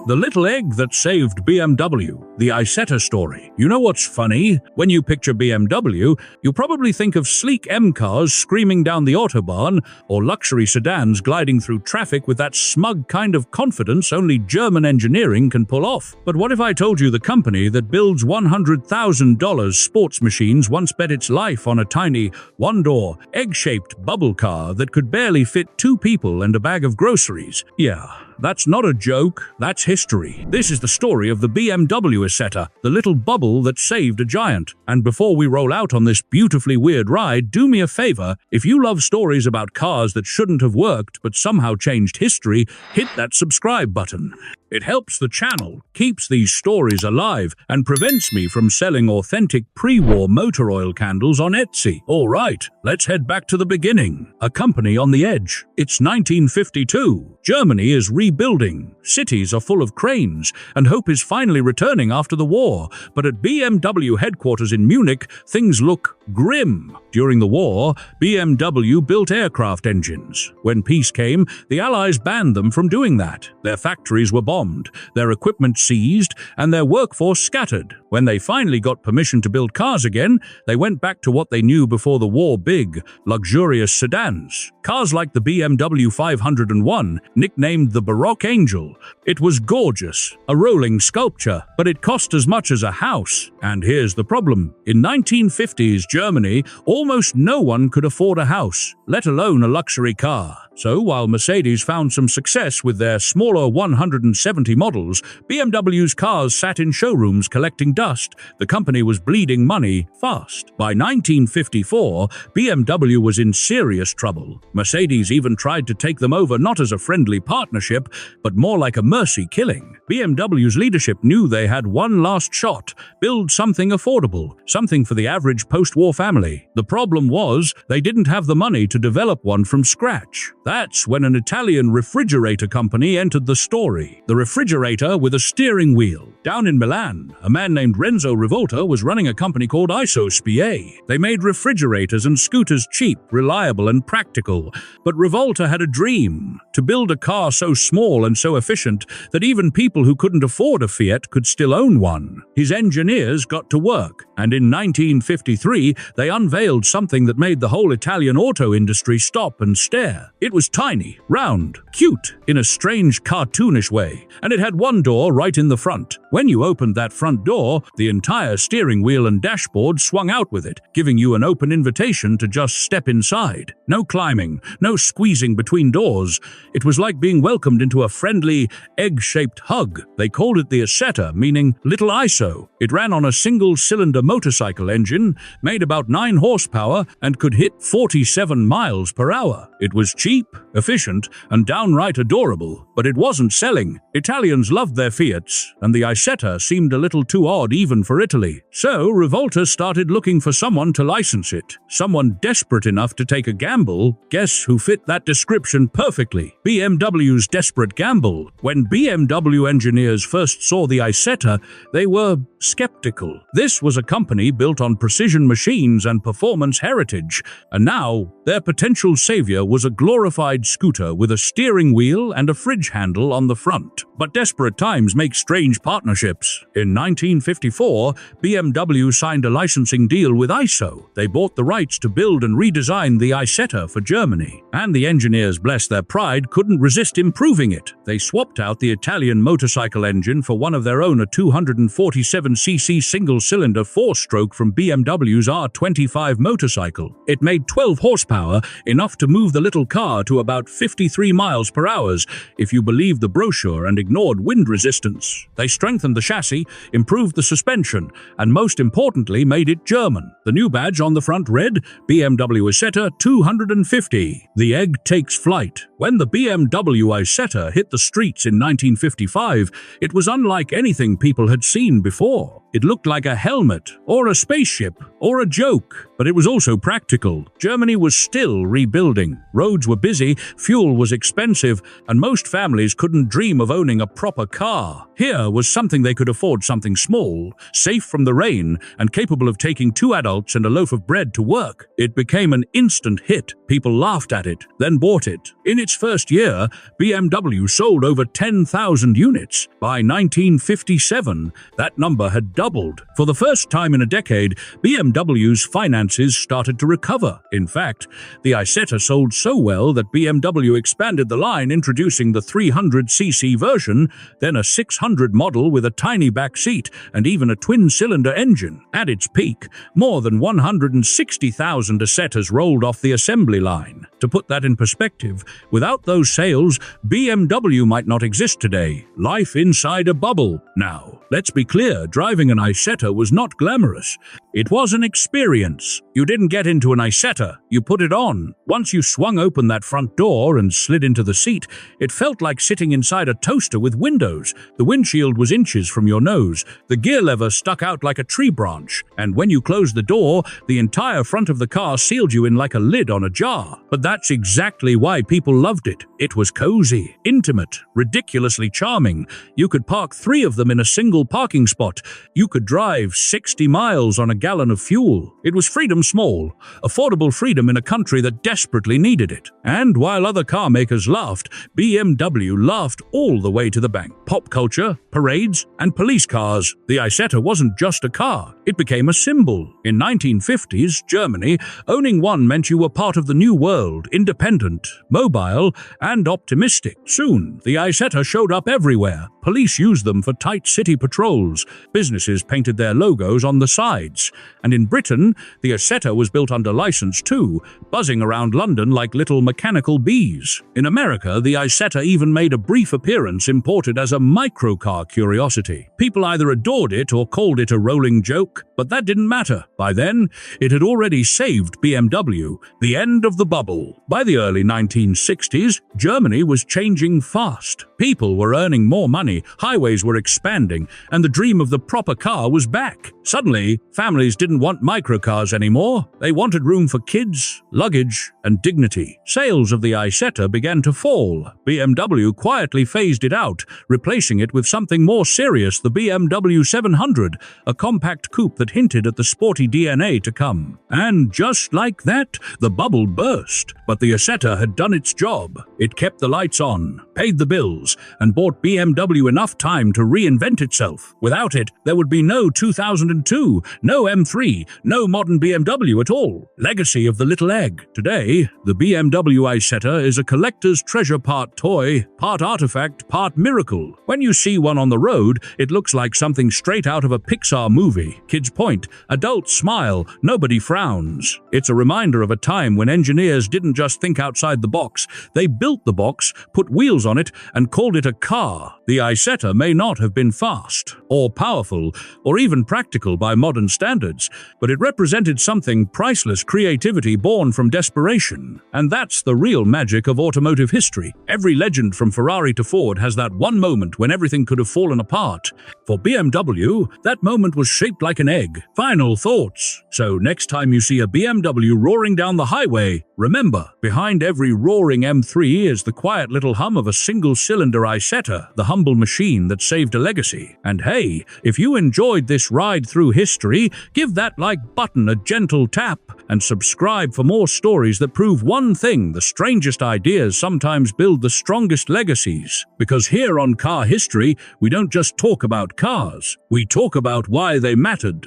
The little egg that saved BMW, the Isetta story. You know what's funny? When you picture BMW, you probably think of sleek M cars screaming down the autobahn, or luxury sedans gliding through traffic with that smug kind of confidence only German engineering can pull off. But what if I told you the company that builds $100,000 sports machines once bet its life on a tiny, one-door, egg-shaped bubble car that could barely fit 2 people and a bag of groceries? Yeah. That's not a joke, that's history. This is the story of the BMW Isetta, the little bubble that saved a giant. And before we roll out on this beautifully weird ride, do me a favor, if you love stories about cars that shouldn't have worked but somehow changed history, hit that subscribe button. It helps the channel, keeps these stories alive, and prevents me from selling authentic pre-war motor oil candles on Etsy. Alright, let's head back to the beginning. A company on the edge. It's 1952. Germany is rebuilding. Cities are full of cranes, and hope is finally returning after the war. But at BMW headquarters in Munich, things look grim. During the war, BMW built aircraft engines. When peace came, the Allies banned them from doing that. Their factories were bombed, their equipment seized, and their workforce scattered. When they finally got permission to build cars again, they went back to what they knew before the war: big, luxurious sedans. Cars like the BMW 501, nicknamed the Baroque Angel. It was gorgeous, a rolling sculpture, but it cost as much as a house. And here's the problem. In 1950s Germany, almost no one could afford a house, let alone a luxury car. So while Mercedes found some success with their smaller 170 models, BMW's cars sat in showrooms collecting dust. The company was bleeding money fast. By 1954, BMW was in serious trouble. Mercedes even tried to take them over not as a friendly partnership, but more like a mercy killing. BMW's leadership knew they had one last shot: build something affordable, something for the average post-war family. The problem was, they didn't have the money to develop one from scratch. That's when an Italian refrigerator company entered the story. The refrigerator with a steering wheel. Down in Milan, a man named Renzo Rivolta was running a company called Isetta. They made refrigerators and scooters cheap, reliable, and practical. But Rivolta had a dream: to build a car so small and so efficient that even people who couldn't afford a Fiat could still own one. His engineers got to work, and in 1953, they unveiled something that made the whole Italian auto industry stop and stare. It was tiny, round, cute, in a strange cartoonish way, and it had one door right in the front. When you opened that front door, the entire steering wheel and dashboard swung out with it, giving you an open invitation to just step inside. No climbing, no squeezing between doors. It was like being welcomed into a friendly, egg-shaped hug. They called it the Isetta, meaning Little ISO. It ran on a single-cylinder motorcycle engine, made about 9 horsepower, and could hit 47 miles per hour. It was cheap, efficient, and downright adorable, but it wasn't selling. Italians loved their Fiats, and the Isetta seemed a little too odd even for Italy. So Rivolta started looking for someone to license it. Someone desperate enough to take a gamble. Guess who fit that description perfectly? BMW's desperate gamble. When BMW engineers first saw the Isetta, they were skeptical. This was a company built on precision machines and performance heritage, and now their potential savior was a glorified scooter with a steering wheel and a fridge handle on the front. But desperate times make strange partnerships. In 1954, BMW signed a licensing deal with ISO. They bought the rights to build and redesign the Isetta for Germany, and the engineers, bless their pride, couldn't resist improving it. They swapped out the Italian motorcycle engine for one of their own, a 247cc single-cylinder 4-stroke from BMW's R25 motorcycle. It made 12 horsepower, enough to move the little car to about 53 miles per hour, if you believe the brochure and ignored wind resistance. They strengthened the chassis, improved the suspension, and most importantly made it German. The new badge on the front read, BMW Isetta 250. The egg takes flight. When the BMW Isetta hit the streets in 1955, it was unlike anything people had seen before. It looked like a helmet, or a spaceship, or a joke, but it was also practical. Germany was still rebuilding. Roads were busy, fuel was expensive, and most families couldn't dream of owning a proper car. Here was something they could afford, something small, safe from the rain, and capable of taking 2 adults and a loaf of bread to work. It became an instant hit. People laughed at it, then bought it. In its first year, BMW sold over 10,000 units. By 1957, that number had doubled. For the first time in a decade, BMW's finances started to recover. In fact, the Isetta sold so well that BMW expanded the line, introducing the 300cc version, then a 600 model with a tiny back seat and even a twin-cylinder engine. At its peak, more than 160,000 Isettas rolled off the assembly line. To put that in perspective, without those sales, BMW might not exist today. Life inside a bubble. Now, let's be clear, driving an Isetta was not glamorous. It was an experience. You didn't get into an Isetta, you put it on. Once you swung open that front door and slid into the seat, it felt like sitting inside a toaster with windows. The windshield was inches from your nose, the gear lever stuck out like a tree branch, and when you closed the door, the entire front of the car sealed you in like a lid on a jar. But that's exactly why people loved it. It was cozy, intimate, ridiculously charming. You could park 3 of them in a single parking spot. You could drive 60 miles on a gallon of fuel. It was freedom small, affordable freedom in a country that desperately needed it. And while other car makers laughed, BMW laughed all the way to the bank. Pop culture, parades, and police cars. The Isetta wasn't just a car, it became a symbol. In 1950s Germany, owning one meant you were part of the new world, independent, mobile, and optimistic. Soon, the Isetta showed up everywhere. Police used them for tight city patrols. Businesses painted their logos on the sides. And in Britain, the Isetta was built under license too, buzzing around London like little mechanical bees. In America, the Isetta even made a brief appearance, imported as a microcar curiosity. People either adored it or called it a rolling joke, but that didn't matter. By then, it had already saved BMW, the end of the bubble. By the early 1960s, Germany was changing fast. People were earning more money, highways were expanding, and the dream of the proper car was back. Suddenly, families didn't want microcars anymore. They wanted room for kids, luggage, and dignity. Sales of the Isetta began to fall. BMW quietly phased it out, replacing it with something more serious, the BMW 700, a compact coupe that hinted at the sporty DNA to come. And just like that, the bubble burst. But the Isetta had done its job. It kept the lights on, paid the bills, and bought BMW enough time to reinvent itself. Without it, there would be no 2002, no M3, no modern BMW at all. Legacy of the little egg. Today, the BMW Isetta is a collector's treasure, part toy, part artifact, part miracle. When you see one on the road, it looks like something straight out of a Pixar movie. Kids point, adults smile, nobody frowns. It's a reminder of a time when engineers didn't just think outside the box. They built the box, put wheels on it, and called it a car. The Isetta may not have been fast, or powerful, or even practical by modern standards, but it represented something priceless, creativity born from desperation. And that's the real magic of automotive history. Every legend from Ferrari to Ford has that one moment when everything could have fallen apart. For BMW, that moment was shaped like an egg. Final thoughts. So next time you see a BMW roaring down the highway, remember, behind every roaring M3 is the quiet little hum of a single-cylinder Isetta, the humble machine that saved a legacy. And hey, if you enjoyed this ride through history, give that like button a gentle tap and subscribe for more stories that prove one thing: the strangest ideas sometimes build the strongest legacies. Because here on Car History, we don't just talk about cars, we talk about why they mattered.